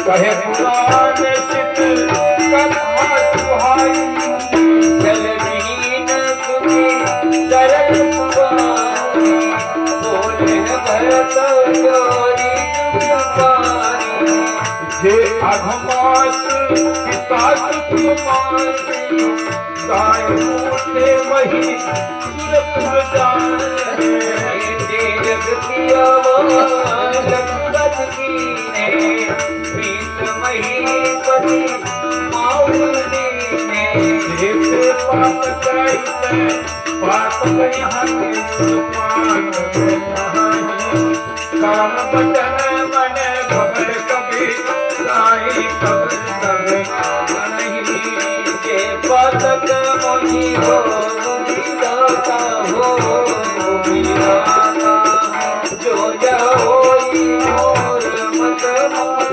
कहे पुराण चित कथा सुहाई जल बीन सुखी सरल पुरानी बोले भरत जोरी जुबानी जे अघमास पिता सुकुमारी गाय मूठे वही सुरपुर जाने जगती आवाज लखपत की महीपति माउली ने पाप करते पाप यहाँ के मान काम बचन मन खबर कभी साई खबर कभी नहीं के पातक मोही हो मुझाता हो मुझाता जो जाओ और मत धर्म